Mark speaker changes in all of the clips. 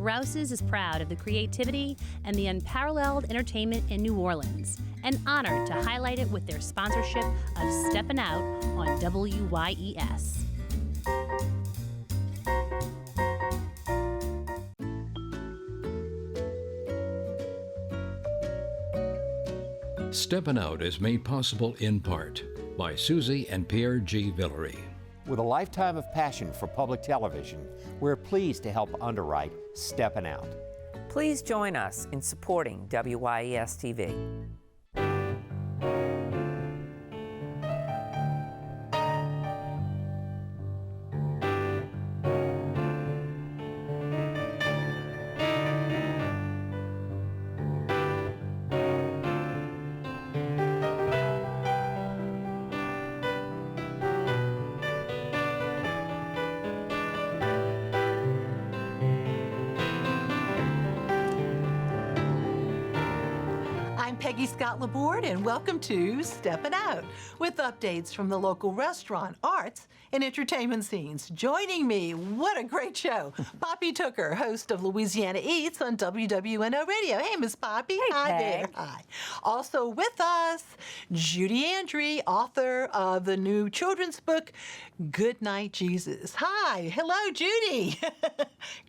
Speaker 1: Rouse's is proud of the creativity and the unparalleled entertainment in New Orleans, and honored to highlight it with their sponsorship of Steppin Out on WYES.
Speaker 2: Steppin Out is made possible in part by Susie and Pierre G. Villery.
Speaker 3: With a lifetime of passion for public television, we're pleased to help underwrite Steppin Out.
Speaker 4: Please join us in supporting WYES TV.
Speaker 5: Peggy Scott Laborde, and welcome to Steppin Out, with updates from the local restaurant, arts, and entertainment scenes. Joining me, what a great show, Poppy Tooker, host of Louisiana Eats on WWNO Radio. Hey, Miss Poppy.
Speaker 4: Hey,
Speaker 5: Hi
Speaker 4: Peg.
Speaker 5: there. Hi. Also with us, Judy Andry, author of the new children's book, Goodnight Jesus. Hi. Hello, Judy.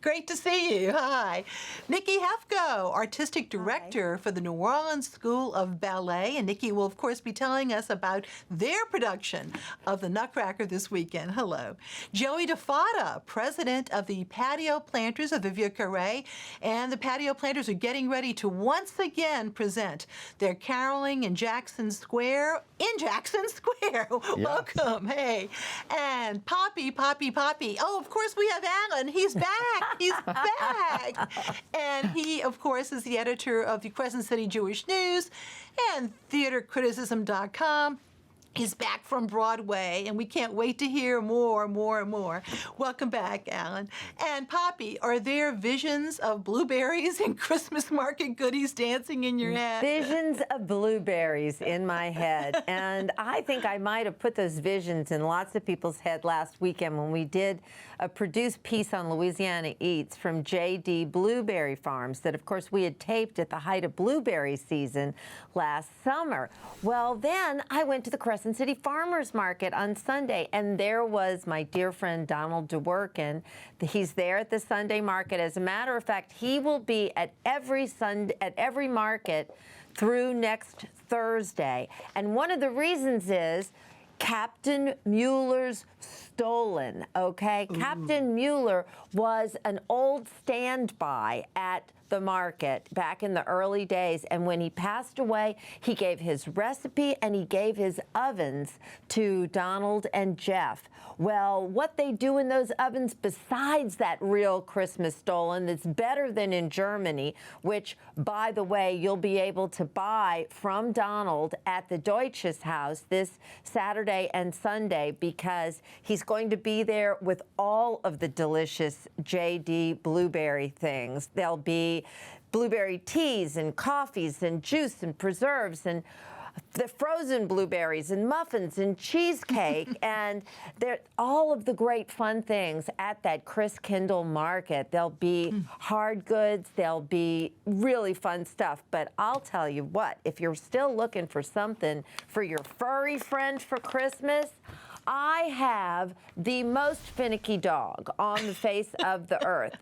Speaker 5: Great to see you. Hi. Nikki Hefko, artistic director for the New Orleans School of Ballet, and Nikki will, of course, be telling us about their production of the Nutcracker this weekend. Hello. Joey DiFatta, president of the Patio planters of the Vieux Carre, and the Patio planters are getting ready to once again present their caroling in Jackson Square. Welcome. Hey. And Poppy. Oh, of course, we have Alan. He's back. He's back. And he, of course, is the editor of the Crescent City Jewish News and theatercriticism.com. He's back from Broadway, and we can't wait to hear more. Welcome back, Alan. And Poppy, are there visions of blueberries and Christmas market goodies dancing in your head?
Speaker 6: Visions of blueberries in my head. And I think I might have put those visions in lots of people's head last weekend when we did a produced piece on Louisiana Eats from J.D. Blueberry Farms that, of course, we had taped at the height of blueberry season last summer. Well, then I went to the Crescent City Farmers Market on Sunday, and there was my dear friend Donald DeWorkin. He's there at the Sunday market. As a matter of fact, he will be at every market through next Thursday. And one of the reasons is Captain Mueller's stolen, okay? Ooh. Captain Mueller was an old standby at the market back in the early days, and when he passed away, he gave his recipe and he gave his ovens to Donald and Jeff. Well, what they do in those ovens besides that real Christmas stolen that's better than in Germany, which, by the way, you'll be able to buy from Donald at the Deutsches Haus this Saturday and Sunday, because he's going to be there with all of the delicious J.D. blueberry things. There'll be blueberry teas and coffees and juice and preserves and the frozen blueberries and muffins and cheesecake and all of the great fun things at that Christkindl market. There'll be hard goods, there'll be really fun stuff. But I'll tell you what, if you're still looking for something for your furry friend for Christmas, I have the most finicky dog on the face of the earth.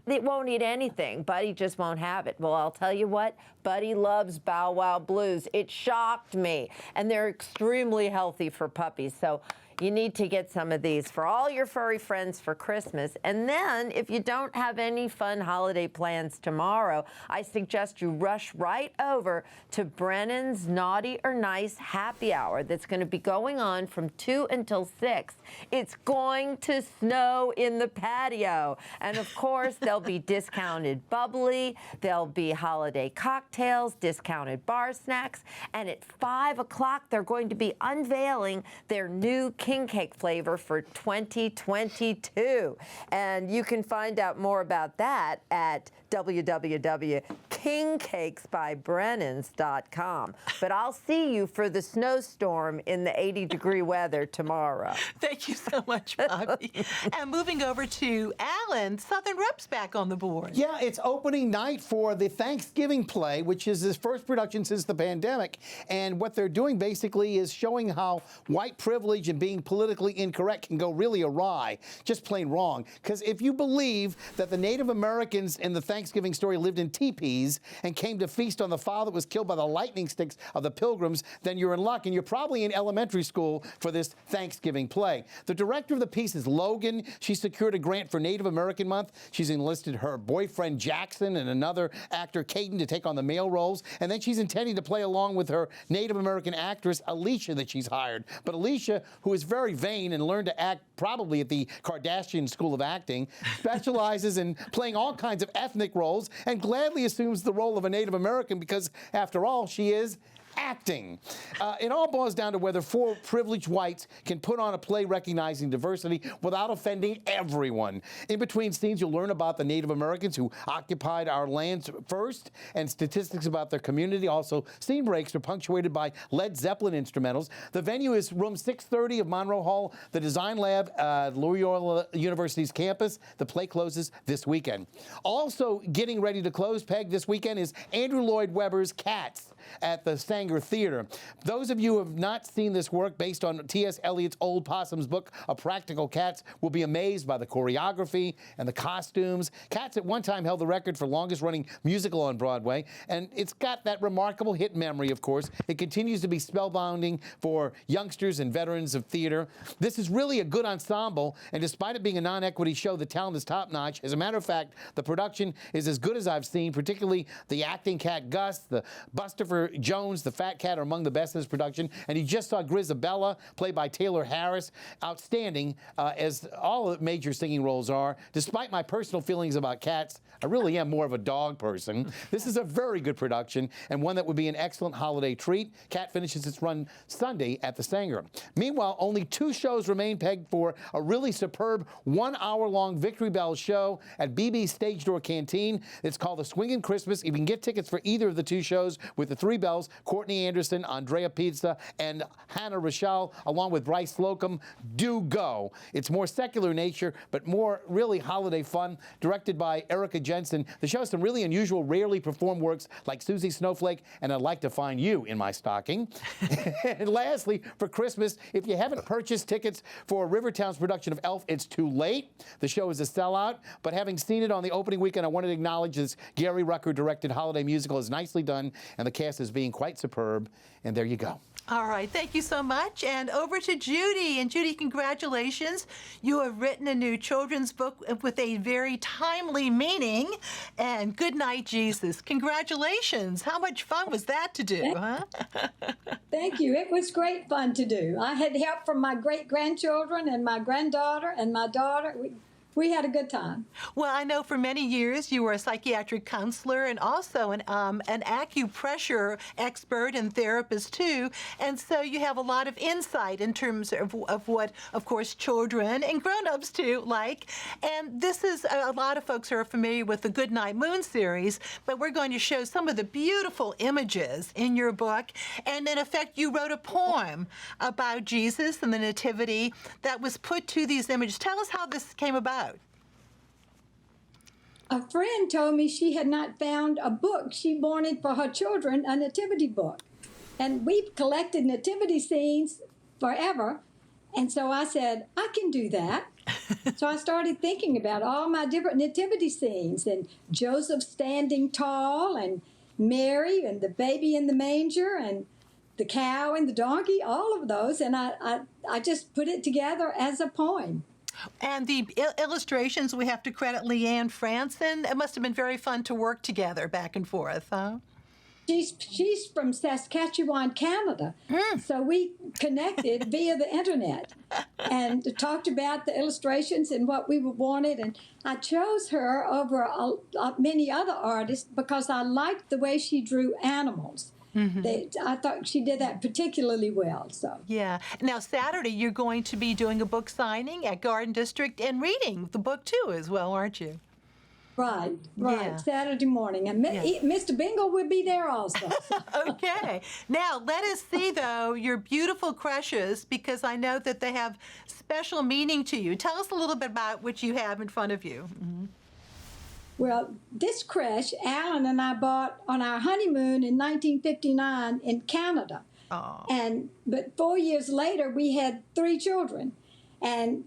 Speaker 6: It won't eat anything. Buddy just won't have it. Well, I'll tell you what, Buddy loves Bow Wow Blues. It shocked me. And they're extremely healthy for puppies. So you need to get some of these for all your furry friends for Christmas. And then, if you don't have any fun holiday plans tomorrow, I suggest you rush right over to Brennan's Naughty or Nice Happy Hour that's going to be going on from 2 until 6. It's going to snow in the patio. And, of course, there'll be discounted bubbly, there'll be holiday cocktails, discounted bar snacks, and at 5 o'clock, they're going to be unveiling their new king cake flavor for 2022. And you can find out more about that at www.kingcakesbybrennans.com. But I'll see you for the snowstorm in the 80-degree weather tomorrow.
Speaker 5: Thank you so much, Bobby. And moving over to Alan, Southern Rep's back on the board.
Speaker 7: Yeah, it's opening night for the Thanksgiving play, which is his first production since the pandemic. And what they're doing basically is showing how white privilege and being politically incorrect can go really awry, just plain wrong. Because if you believe that the Native Americans in the Thanksgiving story lived in teepees and came to feast on the fowl that was killed by the lightning sticks of the Pilgrims, then you're in luck, and you're probably in elementary school for this Thanksgiving play. The director of the piece is Logan. She secured a grant for Native American Month. She's enlisted her boyfriend Jackson and another actor, Caden, to take on the male roles, and then she's intending to play along with her Native American actress, Alicia, that she's hired. But Alicia, who is very vain and learned to act probably at the Kardashian School of Acting, specializes in playing all kinds of ethnic roles and gladly assumes the role of a Native American because, after all, she is acting. It all boils down to whether four privileged whites can put on a play recognizing diversity without offending everyone. In between scenes, you'll learn about the Native Americans who occupied our lands first and statistics about their community. Also, scene breaks are punctuated by Led Zeppelin instrumentals. The venue is room 630 of Monroe Hall, the Design Lab at Loyola University's campus. The play closes this weekend. Also getting ready to close, Peg, this weekend is Andrew Lloyd Webber's Cats at the Sanger Theater. Those of you who have not seen this work based on T.S. Eliot's Old Possum's book, A Practical Cats, will be amazed by the choreography and the costumes. Cats at one time held the record for longest running musical on Broadway, and it's got that remarkable hit memory, of course. It continues to be spellbinding for youngsters and veterans of theater. This is really a good ensemble, and despite it being a non-equity show, the talent is top-notch. As a matter of fact, the production is as good as I've seen, particularly the acting cat Gus, the Buster Jones, the fat cat, are among the best in this production. And you just saw Grisabella, played by Taylor Harris. Outstanding, as all the major singing roles are. Despite my personal feelings about cats, I really am more of a dog person. This is a very good production and one that would be an excellent holiday treat. Cat finishes its run Sunday at the Sanger. Meanwhile, only 2 shows remain pegged for a really superb 1-hour-long Victory Bell show at BB's Stage Door Canteen. It's called The Swingin' Christmas. You can get tickets for either of the 2 shows with the 3 bells, Courtney Anderson, Andrea Pizza, and Hannah Rochelle, along with Bryce Slocum. Do go. It's more secular nature, but more really holiday fun, directed by Erica Jensen. The show has some really unusual, rarely performed works like Susie Snowflake and I'd Like to Find You in My Stocking. And lastly, for Christmas, if you haven't purchased tickets for Rivertown's production of Elf, it's too late. The show is a sellout, but having seen it on the opening weekend, I wanted to acknowledge this Gary Rucker-directed holiday musical is nicely done, and the cast is being quite superb. And there you go.
Speaker 5: All right, thank you so much. And over to Judy. And Judy, congratulations. You have written a new children's book with a very timely meaning, and Goodnight Jesus. Congratulations. How much fun was that to do, huh?
Speaker 8: Thank you. It was great fun to do. I had help from my great-grandchildren and my granddaughter and my daughter. We had a good time.
Speaker 5: Well, I know for many years you were a psychiatric counselor and also an acupressure expert and therapist too, and so you have a lot of insight in terms of what, of course, children and grown-ups too like. And this is a lot of folks are familiar with the Goodnight Moon series, but we're going to show some of the beautiful images in your book. And in effect, you wrote a poem about Jesus and the Nativity that was put to these images. Tell us how this came about.
Speaker 8: A friend told me she had not found a book she wanted for her children, a nativity book. And we've collected nativity scenes forever. And so I said, I can do that. So I started thinking about all my different nativity scenes, and Joseph standing tall, and Mary, and the baby in the manger, and the cow and the donkey, all of those. And I just put it together as a poem.
Speaker 5: And the illustrations, we have to credit Leanne Franson. It must have been very fun to work together back and forth, huh?
Speaker 8: She's from Saskatchewan, Canada. So we connected via the internet and talked about the illustrations and what we wanted. And I chose her over many other artists because I liked the way she drew animals. I thought she did that particularly well. So
Speaker 5: Yeah. Now, Saturday, you're going to be doing a book signing at Garden District and reading the book, too, as well, aren't you?
Speaker 8: right,
Speaker 5: Yeah.
Speaker 8: Saturday morning, and Mr. Bingle will be there also.
Speaker 5: Okay. Now, let us see, though, your beautiful crushes, because I know that they have special meaning to you. Tell us a little bit about what you have in front of you.
Speaker 8: Well, this crush, Alan and I bought on our honeymoon in 1959 in Canada. But 4 years later, we had 3 children. And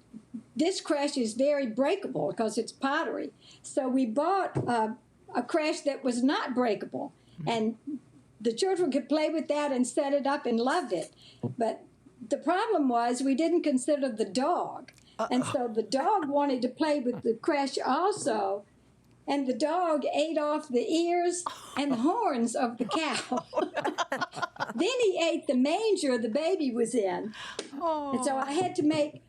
Speaker 8: this crush is very breakable because it's pottery. So we bought a crush that was not breakable. And the children could play with that and set it up and loved it. But the problem was we didn't consider the dog. And so the dog wanted to play with the crush also. And the dog ate off the ears and the horns of the cow. Then he ate the manger the baby was in. And so I had to make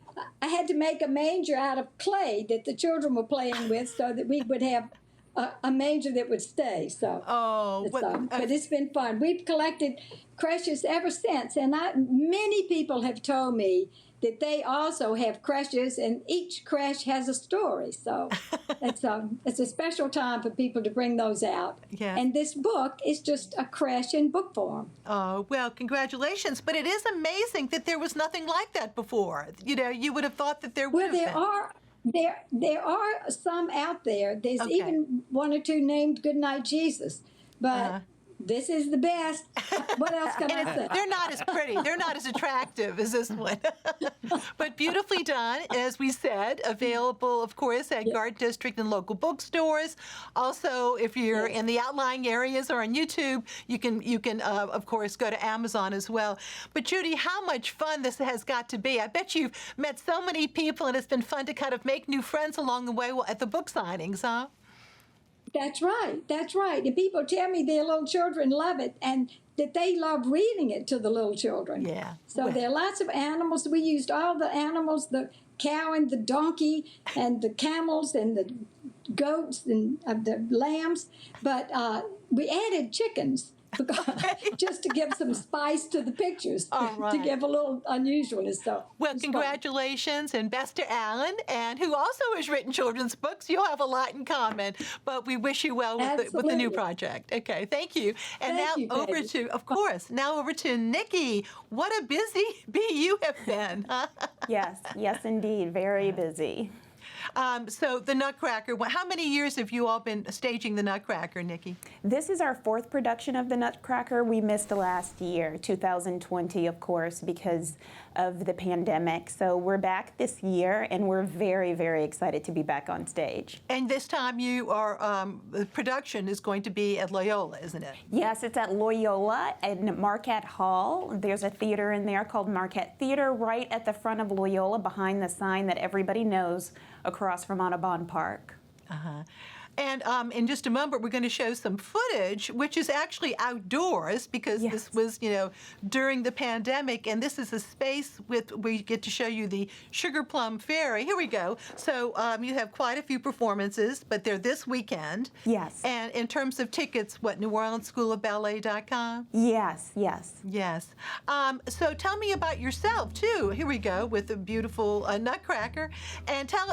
Speaker 8: a manger out of clay that the children were playing with so that we would have a manger that would stay. So, but it's been fun. We've collected crushes ever since, and many people have told me that they also have crushes, and each crush has a story. So it's a special time for people to bring those out.
Speaker 5: Yeah.
Speaker 8: And this book is just a crush in book form.
Speaker 5: Oh, well, congratulations. But it is amazing that there was nothing like that before. You know, you would have thought that there would have been.
Speaker 8: There are some out there. There's even 1 or 2 named Goodnight Jesus. But this is the best. What else can I say?
Speaker 5: They're not as pretty. They're not as attractive as this one. But beautifully done, as we said, available, of course, at Garden District and local bookstores. Also, if you're in the outlying areas or on YouTube, you can of course, go to Amazon as well. But Judy, how much fun this has got to be. I bet you've met so many people, and it's been fun to kind of make new friends along the way at the book signings, huh?
Speaker 8: That's right. That's right. And people tell me their little children love it and that they love reading it to the little children.
Speaker 5: Yeah.
Speaker 8: So there are lots of animals. We used all the animals, the cow and the donkey and the camels and the goats and the lambs. But we added chickens just to give some spice to the pictures, to give a little unusualness. So,
Speaker 5: well, congratulations and best to Alan, and who also has written children's books. You'll have a lot in common, but we wish you well with the new project. Okay, thank you. And
Speaker 8: thank you,
Speaker 5: over
Speaker 8: Peggy.
Speaker 5: to, of course, now over to Nikki. What a busy bee you have been.
Speaker 9: Yes, indeed, very busy.
Speaker 5: So the Nutcracker, how many years have you all been staging the Nutcracker, Nikki?
Speaker 9: This is our 4th production of the Nutcracker. We missed last year, 2020, of course, because of the pandemic. So we're back this year, and we're very, very excited to be back on stage.
Speaker 5: And this time you are, the production is going to be at Loyola, isn't it?
Speaker 9: Yes, it's at Loyola in Markt Hall. There's a theater in there called Markt Theater right at the front of Loyola behind the sign that everybody knows across from Audubon Park.
Speaker 5: And in just a moment, we're going to show some footage, which is actually outdoors because this was, during the pandemic. And this is a space where we get to show you the Sugar Plum Fairy. Here we go. So you have quite a few performances, but they're this weekend.
Speaker 9: Yes.
Speaker 5: And in terms of tickets, New Orleans School of Ballet.com?
Speaker 9: Yes.
Speaker 5: So tell me about yourself, too. Here we go with the beautiful Nutcracker. And tell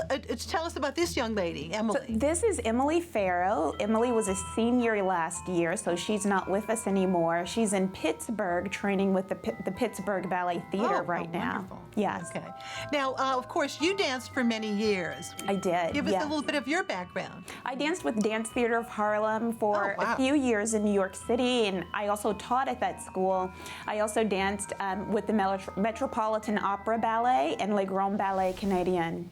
Speaker 5: us about this young lady, Emily.
Speaker 9: So this is Emily Farrow. Emily was a senior last year, so she's not with us anymore. She's in Pittsburgh training with the Pittsburgh Ballet Theater right now.
Speaker 5: Wonderful.
Speaker 9: Yes.
Speaker 5: Okay. Now, of course, you danced for many years.
Speaker 9: I did.
Speaker 5: Give us a little bit of your background.
Speaker 9: I danced with Dance Theater of Harlem for a few years in New York City, and I also taught at that school. I also danced with the Metropolitan Opera Ballet and Le Grand Ballet Canadien.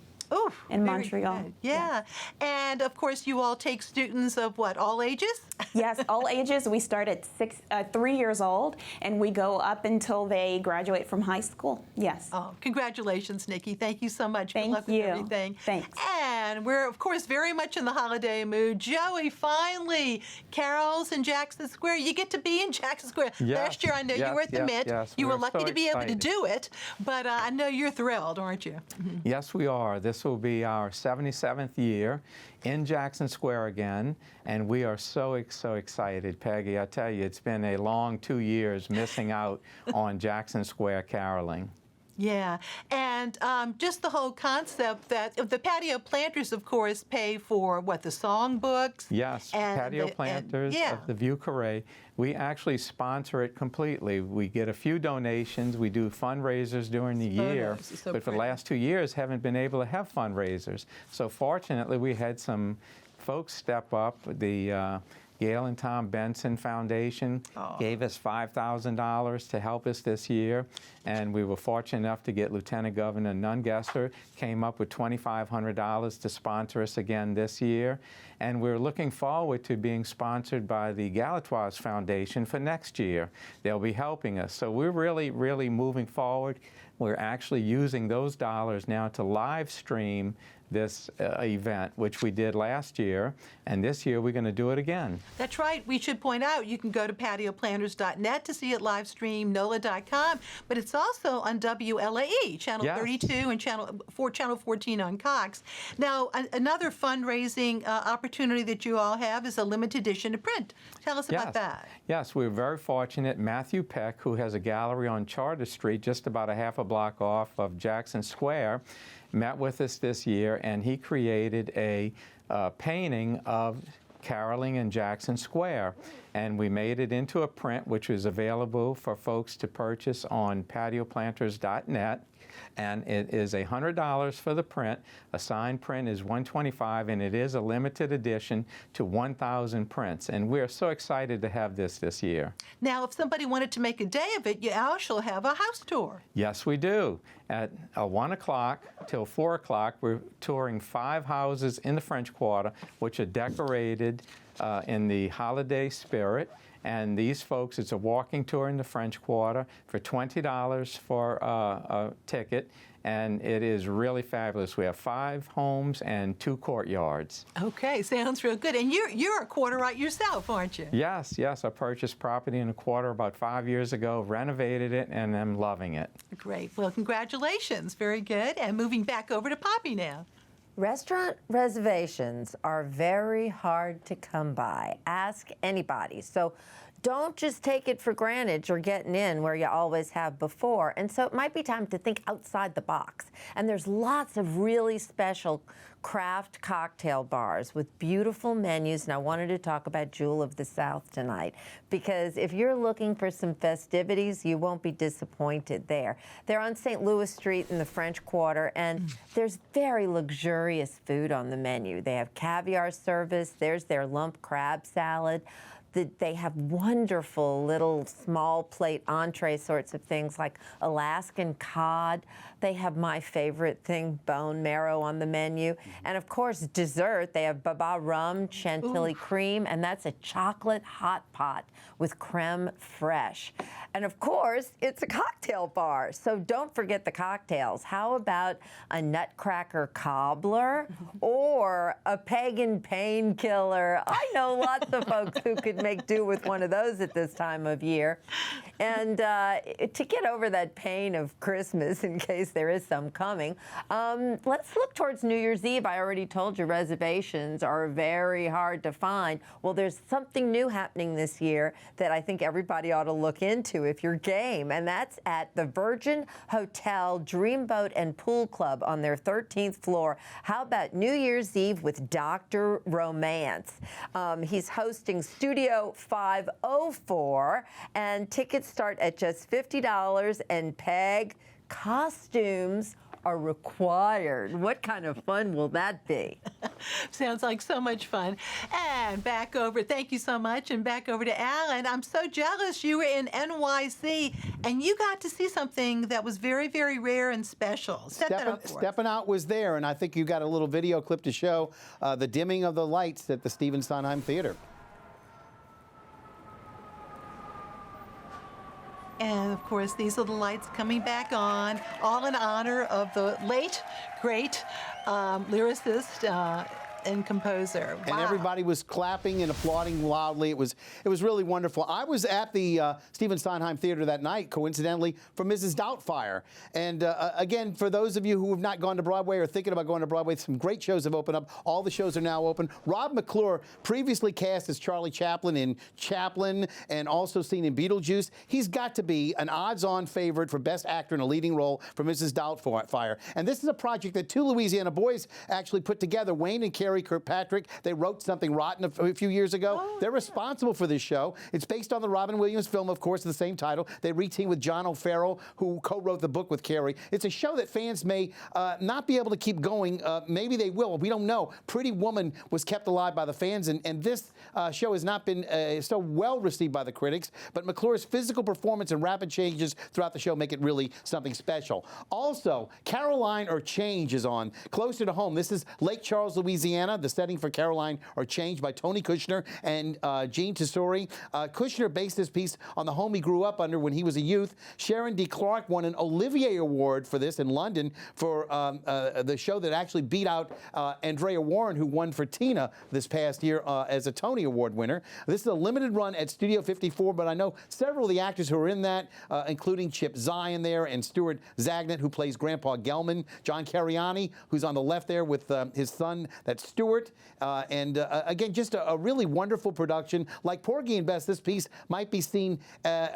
Speaker 9: In Montreal.
Speaker 5: Good. Yeah. And of course, you all take students of what, all ages?
Speaker 9: Yes, all ages. We start at 3 years old, and we go up until they graduate from high school. Yes.
Speaker 5: Oh, congratulations, Nikki. Thank you so much.
Speaker 9: Thank
Speaker 5: Good luck
Speaker 9: you.
Speaker 5: with everything.
Speaker 9: Thanks.
Speaker 5: And we're, of course, very much in the holiday mood. Joey, finally, carols in Jackson Square. You get to be in Jackson Square. Last year, I know you were at the Mint. You were lucky to be able to do it, but I know you're thrilled, aren't you?
Speaker 10: Yes, we are. This will be our 77th year, in Jackson Square again, and we are so excited, Peggy. I tell you, it's been a long 2 years missing out on Jackson Square caroling.
Speaker 5: Yeah, and just the whole concept that the patio planters, of course, pay for what, the songbooks?
Speaker 10: Yes, patio planters of the Vieux Carre. We actually sponsor it completely. We get a few donations. We do fundraisers during the year, but for the last 2 years haven't been able to have fundraisers. So fortunately, we had some folks step up. The Gail and Tom Benson Foundation gave us $5,000 to help us this year, and we were fortunate enough to get Lieutenant Governor Nungesser came up with $2,500 to sponsor us again this year, and we're looking forward to being sponsored by the Galatoire's Foundation for next year. They'll be helping us, so we're really moving forward. We're actually using those dollars now to live stream this event, which we did last year, and this year we're going to do it again.
Speaker 5: That's right. We should point out you can go to patioplanners.net to see it live stream, NOLA.com, but it's also on WLAE, Channel 32 and Channel 14 on Cox. Now, another fundraising opportunity that you all have is a limited edition of print. Tell us about that.
Speaker 10: Yes, we're very fortunate. Matthew Peck, who has a gallery on Charter Street, just about a half a block off of Jackson Square, met with us this year, and he created a painting of caroling in Jackson Square. And we made it into a print, which is available for folks to purchase on patioplanters.net. And it is $100 for the print. A signed print is $125, and it is a limited edition to 1,000 prints. And we're so excited to have this year.
Speaker 5: Now, if somebody wanted to make a day of it, you also have a house tour.
Speaker 10: Yes, we do. At 1 o'clock till 4 o'clock, we're touring 5 houses in the French Quarter, which are decorated in the holiday spirit. And these folks, it's a walking tour in the French Quarter for $20 for a ticket, and it is really fabulous. We have 5 homes and 2 courtyards.
Speaker 5: Okay, sounds real good. And you're a quarterite yourself, aren't you?
Speaker 10: Yes. I purchased property in a quarter about 5 years ago, renovated it, and I'm loving it.
Speaker 5: Great. Well, congratulations. Very good. And moving back over to Poppy now.
Speaker 6: Restaurant reservations are very hard to come by. Ask anybody. So don't just take it for granted you're getting in where you always have before. And so it might be time to think outside the box. And there's lots of really special craft cocktail bars with beautiful menus. And I wanted to talk about Jewel of the South tonight, because if you're looking for some festivities, you won't be disappointed there. They're on St. Louis Street in the French Quarter, and there's very luxurious food on the menu. They have caviar service. There's their lump crab salad. They have wonderful little small plate entree sorts of things like Alaskan cod. They have my favorite thing, bone marrow on the menu. And of course, dessert, they have baba rum, chantilly cream, and that's a chocolate hot pot with creme fraiche. And of course, it's a cocktail bar, so don't forget the cocktails. How about a Nutcracker cobbler or a pagan painkiller? I know lots of folks who could make do with one of those at this time of year. And to get over that pain of Christmas, in case there is some coming, let's look towards New Year's Eve. I already told you reservations are very hard to find. Well, there's something new happening this year that I think everybody ought to look into if you're game, and that's at the Virgin Hotel Dreamboat and Pool Club on their 13th floor. How about New Year's Eve with Dr. Romance? He's hosting Studio 504, and tickets start at just $50, and Peg, costumes are required. What kind of fun will that be?
Speaker 5: Sounds like so much fun. And back over, thank you so much, and back over to Alan. I'm so jealous you were in NYC, and you got to see something that was very, very rare and special.
Speaker 7: Steppin Out was there, and I think you got a little video clip to show the dimming of the lights at the Stephen Sondheim Theater.
Speaker 5: And of course, these are the lights coming back on, all in honor of the late, great lyricist and composer.
Speaker 7: And everybody was clapping and applauding loudly. It was really wonderful. I was at the Stephen Sondheim Theater that night, coincidentally, for Mrs. Doubtfire. And again, for those of you who have not gone to Broadway or thinking about going to Broadway, some great shows have opened up. All the shows are now open. Rob McClure, previously cast as Charlie Chaplin in Chaplin and also seen in Beetlejuice, he's got to be an odds-on favorite for Best Actor in a Leading Role for Mrs. Doubtfire. And this is a project that two Louisiana boys actually put together, Wayne and Carrie Kirkpatrick. They wrote Something Rotten a few years ago. They're responsible for this show. It's based on the Robin Williams film, of course, of the same title. They reteamed with John O'Farrell, who co-wrote the book with Carrie. It's a show that fans may not be able to keep going. Maybe they will. We don't know. Pretty Woman was kept alive by the fans, and this show has not been so well received by the critics. But McClure's physical performance and rapid changes throughout the show make it really something special. Also, Caroline or Change is on. Closer to home, this is Lake Charles, Louisiana, the setting for Caroline or Change by Tony Kushner and Jean Tesori. Kushner based this piece on the home he grew up under when he was a youth. Sharon D. Clarke won an Olivier Award for this in London for the show that actually beat out Andrea Warren, who won for Tina this past year as a Tony Award winner. This is a limited run at Studio 54, but I know several of the actors who are in that, including Chip Zien there and Stuart Zagnut, who plays Grandpa Gelman, John Cariani, who's on the left there with his son, that's Stuart. Again, just a really wonderful production. Like Porgy and Bess, this piece might be seen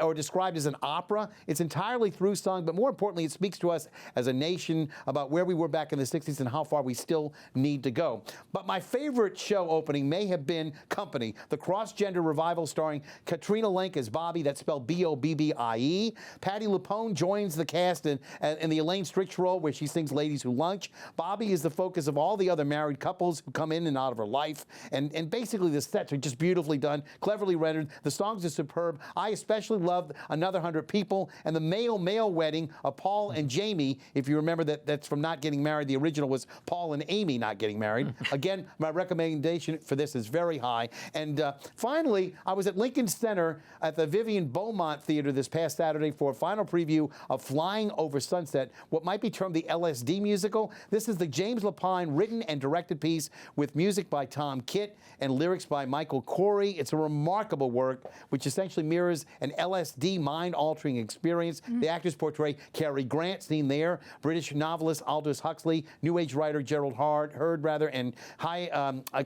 Speaker 7: or described as an opera. It's entirely through sung, but more importantly, it speaks to us as a nation about where we were back in the 60s and how far we still need to go. But my favorite show opening may have been Company, the cross-gender revival starring Katrina Lenk as Bobby, that's spelled B-O-B-B-I-E. Patti LuPone joins the cast in the Elaine Stritch role where she sings Ladies Who Lunch. Bobby is the focus of all the other married couples who come in and out of her life. And basically the sets are just beautifully done, cleverly rendered. The songs are superb. I especially loved Another 100 People and the male-male wedding of Paul and Jamie. If you remember that's from Not Getting Married. The original was Paul and Amy Not Getting Married. Again, my recommendation for this is very high. And finally, I was at Lincoln Center at the Vivian Beaumont Theater this past Saturday for a final preview of Flying Over Sunset, what might be termed the LSD musical. This is the James Lapine written and directed piece with music by Tom Kitt and lyrics by Michael Corey. It's a remarkable work which essentially mirrors an LSD mind-altering experience. The actors portray Cary Grant, seen there, British novelist Aldous Huxley, New Age writer Gerald Hurd, and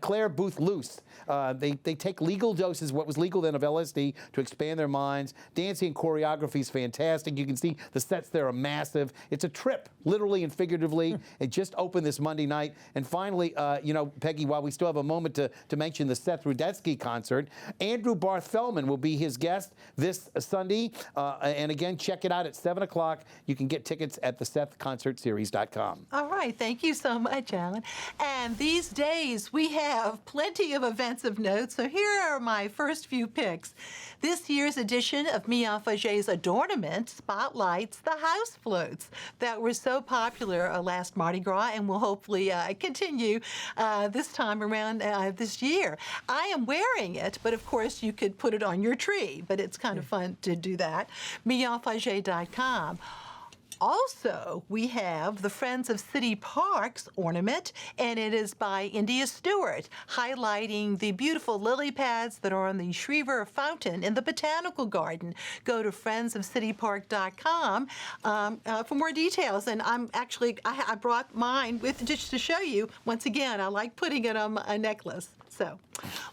Speaker 7: Claire Booth Luce. They take legal doses, what was legal then, of LSD to expand their minds. Dancing and choreography is fantastic. You can see the sets there are massive. It's a trip, literally and figuratively. It just opened this Monday night. And finally, Peggy, while we still have a moment to mention the Seth Rudetsky concert, Andrew Barth Feldman will be his guest this Sunday. And again, check it out at 7 o'clock. You can get tickets at thesethconcertseries.com.
Speaker 5: All right. Thank you so much, Alan. And these days, we have plenty of events of note. So here are my first few picks. This year's edition of Mia Faget's Adornament spotlights the house floats that were so popular last Mardi Gras and will hopefully continue this time around this year. I am wearing it, but of course you could put it on your tree, but it's kind of fun to do that. MiaFaget.com. Also, we have the Friends of City Parks ornament, and it is by India Stewart, highlighting the beautiful lily pads that are on the Schriever Fountain in the Botanical Garden. Go to friendsofcitypark.com for more details. And I brought mine with just to show you. Once again, I like putting it on a necklace. So,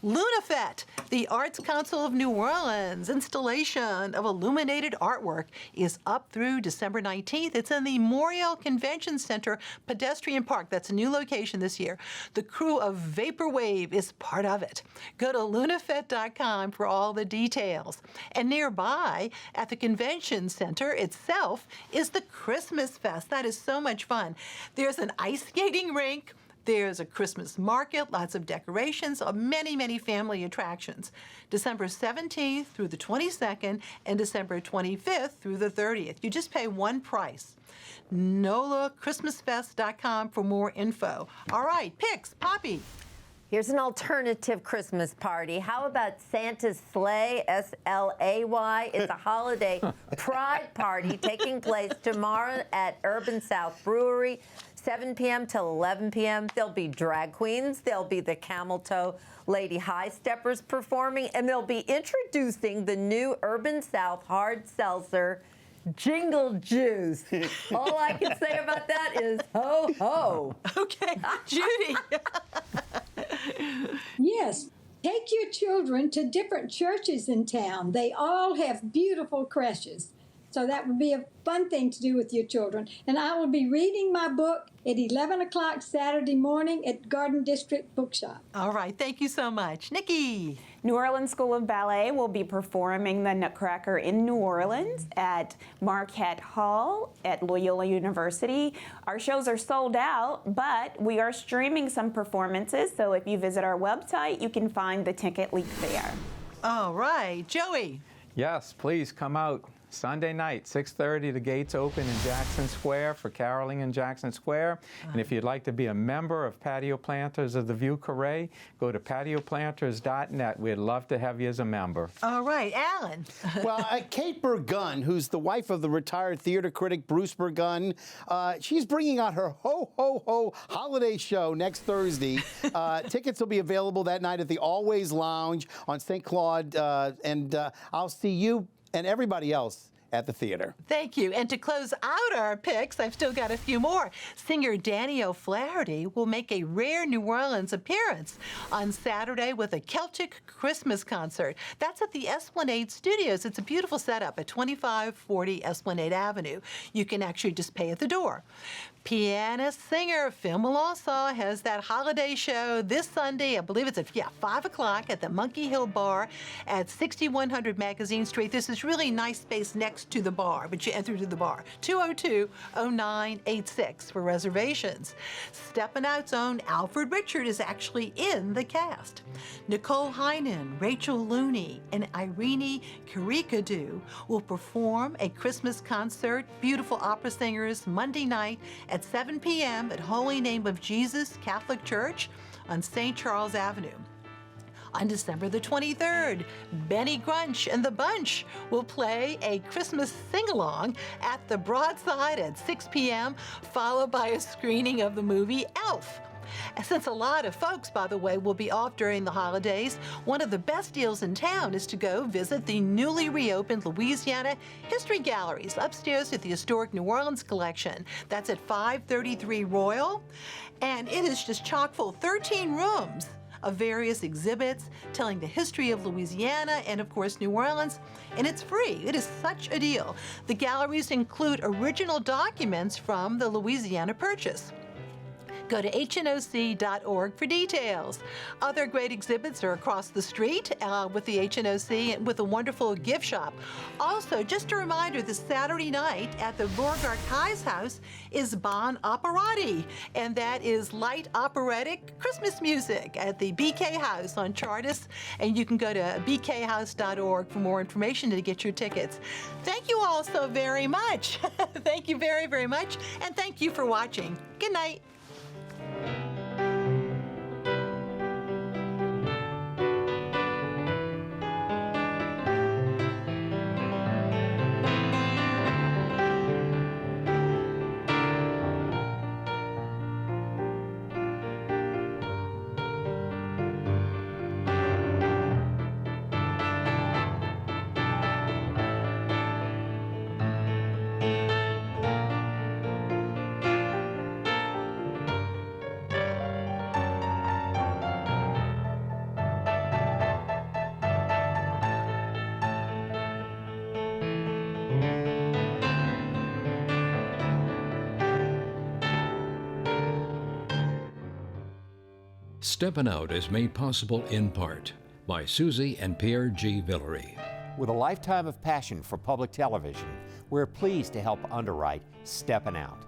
Speaker 5: LunaFet, the Arts Council of New Orleans installation of illuminated artwork is up through December 19th. It's in the Morial Convention Center Pedestrian Park. That's a new location this year. The crew of Vaporwave is part of it. Go to lunafet.com for all the details. And nearby at the convention center itself is the Christmas Fest. That is so much fun. There's an ice skating rink. There's a Christmas market, lots of decorations, many, many family attractions. December 17th through the 22nd and December 25th through the 30th. You just pay one price. NOLAChristmasFest.com for more info. All right, picks, Poppy.
Speaker 6: Here's an alternative Christmas party. How about Santa's Sleigh, S-L-A-Y? It's a holiday pride party taking place tomorrow at Urban South Brewery. 7 p.m. till 11 p.m. There'll be drag queens. There'll be the Camel Toe Lady High Steppers performing, and they'll be introducing the new Urban South hard seltzer, Jingle Juice. All I can say about that is ho, ho.
Speaker 5: Okay, Judy.
Speaker 8: Yes. Take your children to different churches in town. They all have beautiful creches. So that would be a fun thing to do with your children. And I will be reading my book at 11 o'clock Saturday morning at Garden District Bookshop.
Speaker 5: All right. Thank you so much. Nikki.
Speaker 9: New Orleans School of Ballet will be performing the Nutcracker in New Orleans at Markt Hall at Loyola University. Our shows are sold out, but we are streaming some performances. So if you visit our website, you can find the ticket link there.
Speaker 5: All right. Joey.
Speaker 10: Yes, please come out. Sunday night, 6:30, the gates open in Jackson Square for caroling in Jackson Square. And if you'd like to be a member of Patio Planters of the Vieux Carre, go to patioplanters.net. We'd love to have you as a member.
Speaker 5: All right, Alan.
Speaker 7: Well, Kate Burgun, who's the wife of the retired theater critic Bruce Burgun, she's bringing out her Ho Ho Ho holiday show next Thursday. Tickets will be available that night at the Always Lounge on St. Claude, and I'll see you and everybody else at the theater.
Speaker 5: Thank you. And to close out our picks, I've still got a few more. Singer Danny O'Flaherty will make a rare New Orleans appearance on Saturday with a Celtic Christmas concert. That's at the Esplanade Studios. It's a beautiful setup at 2540 Esplanade Avenue. You can actually just pay at the door. Pianist, singer Phil Melanson has that holiday show this Sunday. I believe it's at 5 o'clock at the Monkey Hill Bar at 6100 Magazine Street. This is really nice space next to the bar, but you enter through the bar. 202-0986 for reservations. Steppin Out's own Alfred Richard is actually in the cast. Nicole Heinen, Rachel Looney, and Irene Kirikadu will perform a Christmas concert. Beautiful opera singers Monday night at 7 p.m. at Holy Name of Jesus Catholic Church on St. Charles Avenue. On December the 23rd, Benny Grunch and the Bunch will play a Christmas sing-along at the Broadside at 6 p.m., followed by a screening of the movie Elf. Since a lot of folks, by the way, will be off during the holidays, one of the best deals in town is to go visit the newly reopened Louisiana History Galleries upstairs at the Historic New Orleans Collection. That's at 533 Royal, and it is just chock full, 13 rooms of various exhibits telling the history of Louisiana and, of course, New Orleans, and it's free. It is such a deal. The galleries include original documents from the Louisiana Purchase. Go to hnoc.org for details. Other great exhibits are across the street with the HNOC and with a wonderful gift shop. Also, just a reminder, this Saturday night at the Beauregard Kai's house is Bon Operati, and that is light operatic Christmas music at the BK House on Chartist, and you can go to bkhouse.org for more information to get your tickets. Thank you all so very much. Thank you very, very much, and thank you for watching. Good night.
Speaker 2: Steppin Out is made possible in part by Susie and Pierre G. Villery.
Speaker 3: With a lifetime of passion for public television, we're pleased to help underwrite Steppin Out.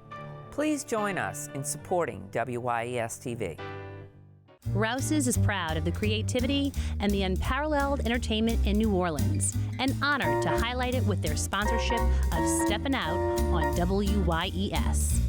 Speaker 4: Please join us in supporting WYES TV.
Speaker 1: Rouse's is proud of the creativity and the unparalleled entertainment in New Orleans, and honored to highlight it with their sponsorship of Steppin Out on WYES.